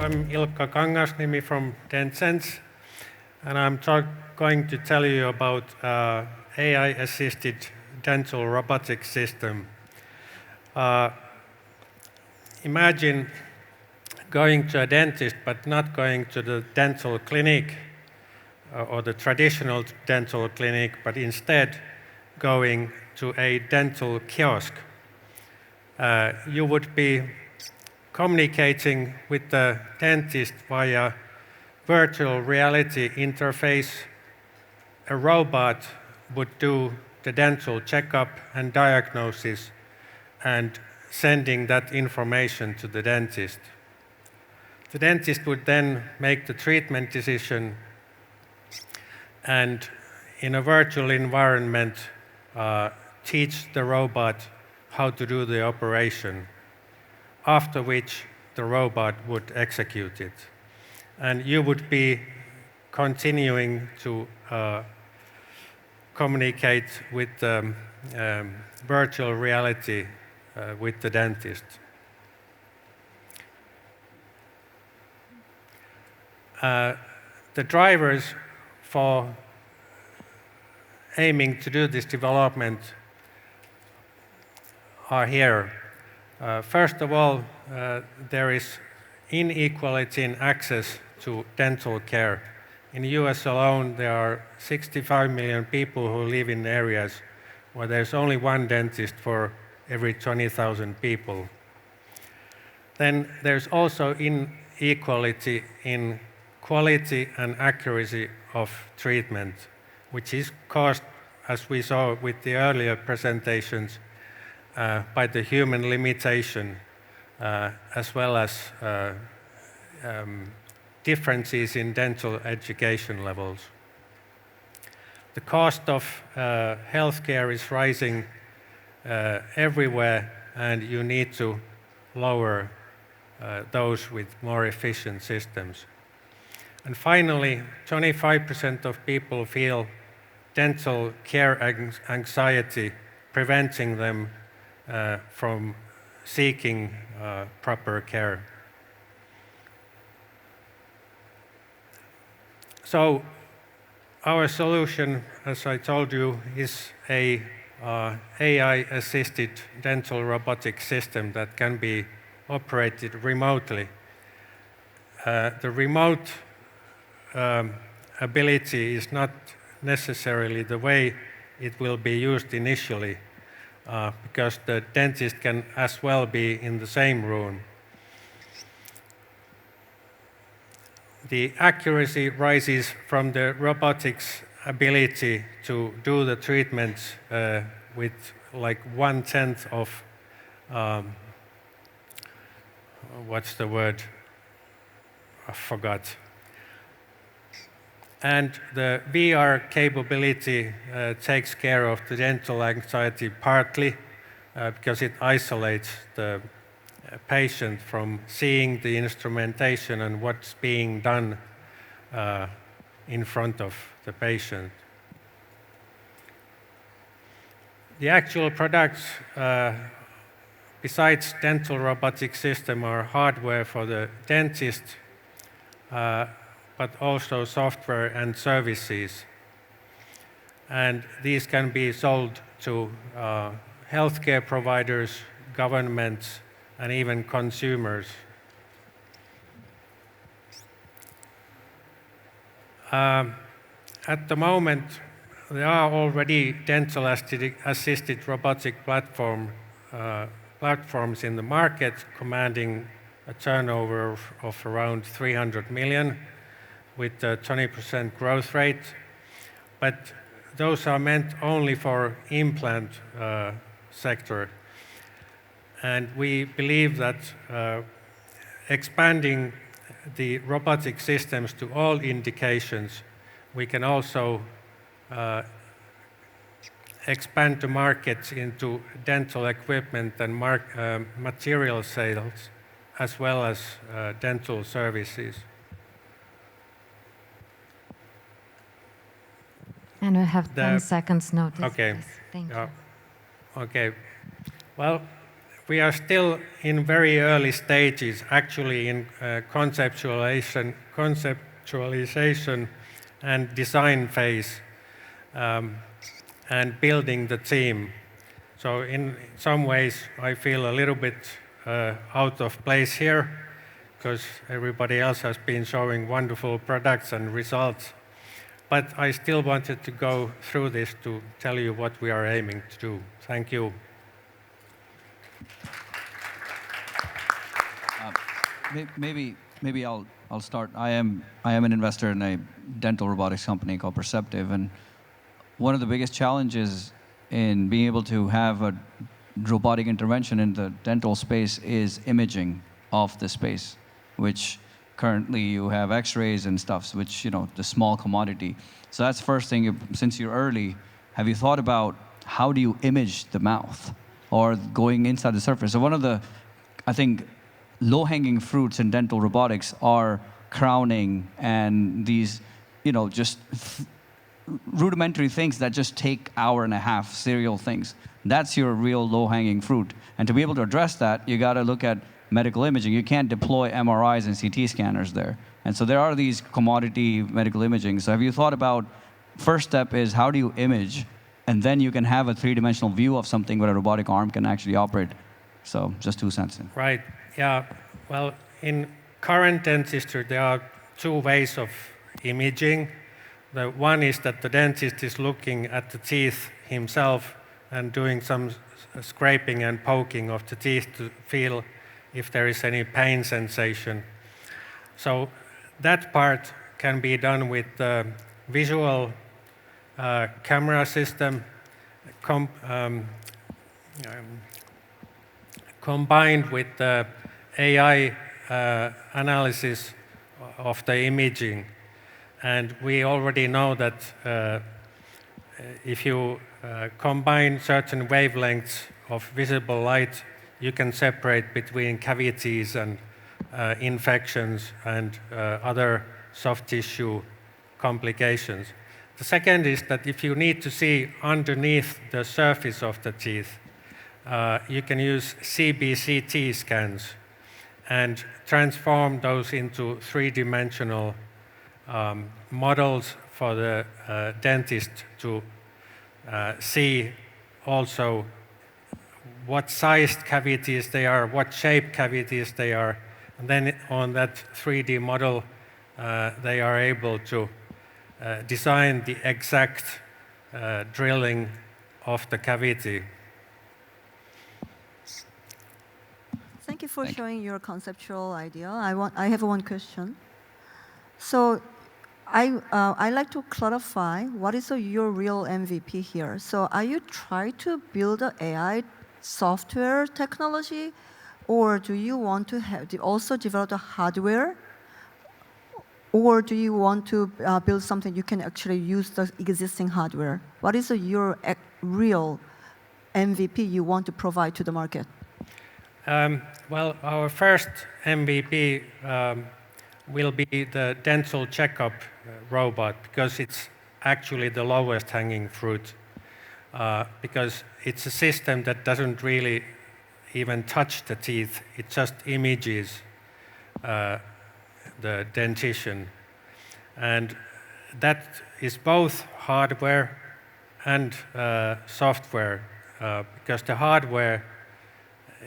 I'm Ilkka Kangasniemi from Dentcense, and I'm going to tell you about AI-assisted dental robotic system. Imagine going to a dentist, but not going to the dental clinic or the traditional dental clinic, but instead going to a dental kiosk. You would be communicating with the dentist via virtual reality interface. A robot would do the dental checkup and diagnosis and sending that information to the dentist. The dentist would then make the treatment decision and in a virtual environment teach the robot how to do the operation, after which the robot would execute it. And you would be continuing to communicate with virtual reality with the dentist. The drivers for aiming to do this development are here. First of all, there is inequality in access to dental care. In the US alone, there are 65 million people who live in areas where there's only one dentist for every 20,000 people. Then there's also inequality in quality and accuracy of treatment, which is caused, as we saw with the earlier presentations, by the human limitation, as well as differences in dental education levels. The cost of healthcare is rising everywhere, and you need to lower those with more efficient systems. And finally, 25% of people feel dental care anxiety preventing them from seeking proper care. So our solution, as I told you, is a AI-assisted dental robotic system that can be operated remotely. The remote ability is not necessarily the way it will be used initially, because the dentist can as well be in the same room. The accuracy rises from the robotics ability to do the treatments with like 1/10 of, what's the word? I forgot. And the VR capability takes care of the dental anxiety partly because it isolates the patient from seeing the instrumentation and what's being done in front of the patient. The actual products, besides dental robotic system, are hardware for the dentist, but also software and services. And these can be sold to healthcare providers, governments, and even consumers. At the moment, there are already dental-assisted robotic platforms in the market, commanding a turnover of around 300 million, with a 20% growth rate. But those are meant only for implant sector. And we believe that expanding the robotic systems to all indications, we can also expand the markets into dental equipment and material sales, as well as dental services. And we have 10 seconds notice. Okay. Please. Thank you. Okay. Well, we are still in very early stages, actually in conceptualization and design phase, and building the team. So in some ways, I feel a little bit out of place here, because everybody else has been showing wonderful products and results. But I still wanted to go through this to tell you what we are aiming to do. Thank you. Maybe I'll start. I am an investor in a dental robotics company called Perceptive, and one of the biggest challenges in being able to have a robotic intervention in the dental space is imaging of the space, which currently you have X-rays and stuff, which the small commodity. So that's the first thing. Since you're early, have you thought about how do you image the mouth or going inside the surface? So one of the, I think, low-hanging fruits in dental robotics are crowning and these, just rudimentary things that just take hour and a half, serial things. That's your real low-hanging fruit. And to be able to address that, you got to look at medical imaging. You can't deploy MRIs and CT scanners there. And so there are these commodity medical imaging. So have you thought about, first step is how do you image, and then you can have a three-dimensional view of something where a robotic arm can actually operate. So just 2 cents. Right, yeah. Well, in current dentistry, there are two ways of imaging. The one is that the dentist is looking at the teeth himself and doing some scraping and poking of the teeth to feel if there is any pain sensation. So that part can be done with the visual camera system combined with the AI analysis of the imaging. And we already know that if you combine certain wavelengths of visible light, you can separate between cavities and infections and other soft tissue complications. The second is that if you need to see underneath the surface of the teeth, you can use CBCT scans and transform those into three-dimensional models for the dentist to see also what sized cavities they are, what shape cavities they are, and then on that 3D model they are able to design the exact drilling of the cavity. Thank you for showing your conceptual idea. I have one question. So I like to clarify what is your real MVP here. So are you trying to build an AI software technology, or do you want to also develop the hardware, or do you want to build something you can actually use the existing hardware? What is your real MVP you want to provide to the market? Well, our first MVP will be the dental checkup robot, because it's actually the lowest hanging fruit, because it's a system that doesn't really even touch the teeth, it just images the dentition. And that is both hardware and software, because the hardware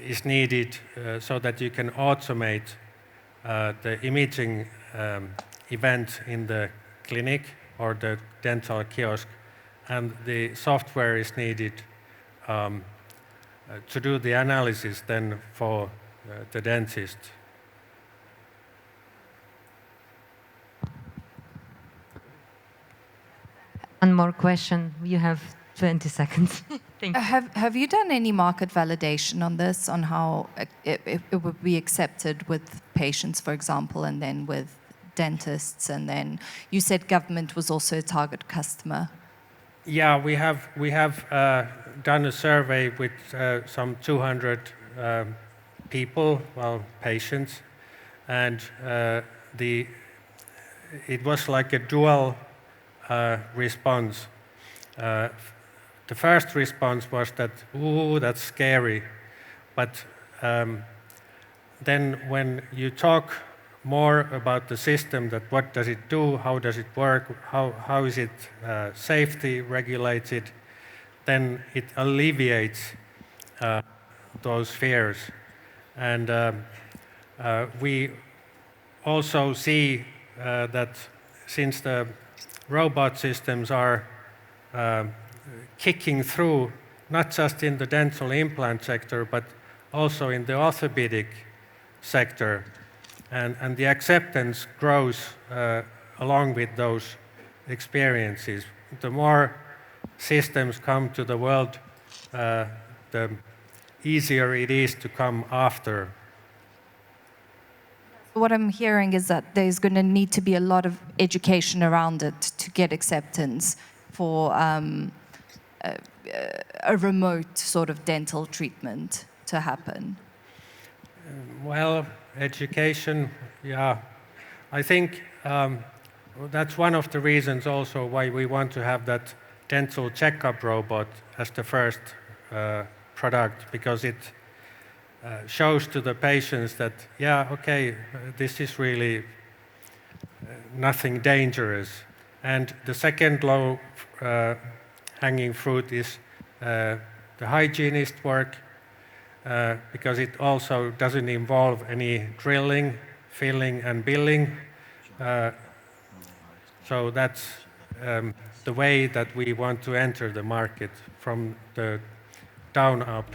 is needed so that you can automate the imaging event in the clinic or the dental kiosk, and the software is needed to do the analysis then for the dentist. One more question. You have 20 seconds. Thank you. Have you done any market validation on this, on how it would be accepted with patients, for example, and then with dentists, and then you said government was also a target customer? Yeah, we have done a survey with some 200 people, well, patients, and it was like a dual response. The first response was that, ooh, that's scary. But then when you talk more about the system, that what does it do, how does it work, how is it safety regulated, then it alleviates those fears. And we also see that since the robot systems are kicking through, not just in the dental implant sector, but also in the orthopedic sector, and the acceptance grows along with those experiences. The more systems come to the world, the easier it is to come after. What I'm hearing is that there's going to need to be a lot of education around it to get acceptance for a remote sort of dental treatment to happen. Well, education, yeah. I think that's one of the reasons also why we want to have that dental checkup robot as the first product, because it shows to the patients that, yeah, okay, this is really nothing dangerous. And the second low hanging fruit is the hygienist work, because it also doesn't involve any drilling, filling, and billing. So that's the way that we want to enter the market, from the down up.